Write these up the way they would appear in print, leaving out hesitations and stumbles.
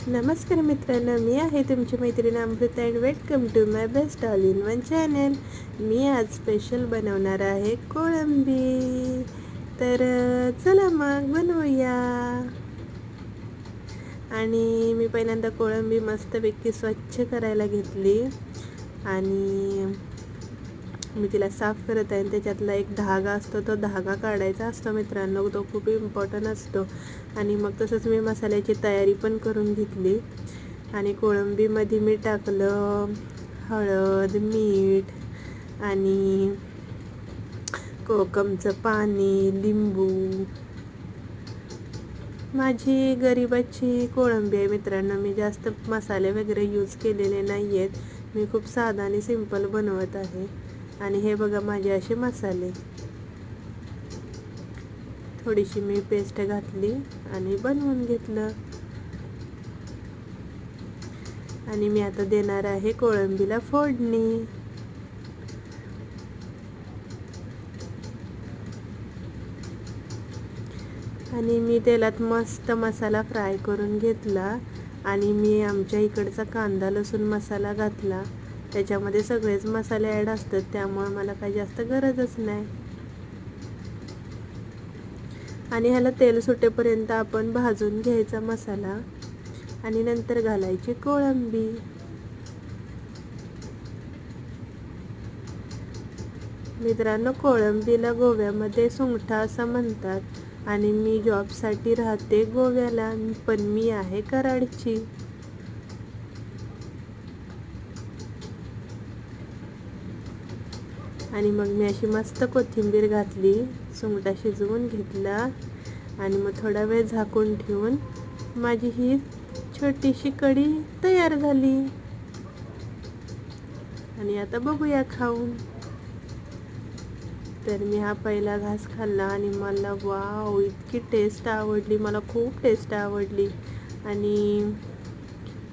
नमस्कार मित्रांनो, मी आहे तुमची मैत्रीण Amruta and welcome to my best all in one channel. मी आज स्पेशल बनवणार आहे कोळंबी. तर चला मग बनवूया. आणि मी पहिल्यांदा कोळंबी मस्तपैकी स्वच्छ करायला घेतली आणि मी तिला साफ करत आहे. त्याच्यातला एक धागा असतो, तो धागा काढायचा असतो मित्रांनो, तो खूप इम्पॉर्टंट असतो. आणि मग तसंच मी मसाल्याची तयारी पण करून घेतली. आणि कोळंबीमध्ये मी टाकलं हळद, मीठ आणि कोकमचं पाणी, लिंबू. माझी गरिबाची कोळंबी आहे मित्रांनो, मी जास्त मसाले वगैरे यूज केलेले नाही आहेत. मी खूप साधा आणि सिंपल बनवत आहे. आणि हे बघा माझे असे मसाले. थोडीशी मी पेस्ट घातली आणि बनवून घेतलं. आणि मी आता देणार आहे कोळंबीला फोडणी. आणि मी तेलात मस्त मसाला फ्राय करून घेतला. आणि मी आमच्या इकडचा कांदा लसूण मसाला घातला. त्याच्यामध्ये सगळेच मसाले ॲड असतात, त्यामुळे मला काही जास्त गरजच नाही. आणि ह्याला तेल सुटेपर्यंत आपण भाजून घ्यायचा मसाला आणि नंतर घालायची कोळंबी. मित्रांनो, कोळंबीला गोव्यामध्ये सुंगटा असं म्हणतात. आणि मी जॉबसाठी राहते गोव्याला, पण मी आहे कराडची. आणि मग मी अशी मस्त कोथिंबीर घातली, सुंगटा शिजवून घेतला आणि मग थोडा वेळ झाकून ठेवून माझी ही छोटीशी कढी तयार झाली. आणि आता बघूया खाऊन. तर मी हा पहिला घास खाल्ला आणि मला वाव, इतकी टेस्ट आवडली, मला खूप टेस्ट आवडली. आणि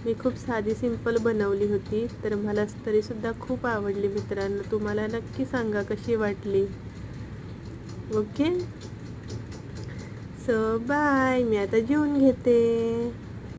मी खूप साधी सिंपल बनवली होती, तर मला तरीसुद्धा खूप आवडली मित्रांनो. तुम्हाला नक्की सांगा कशी वाटली. ओके, सो बाय, मी आता जेवून घेते.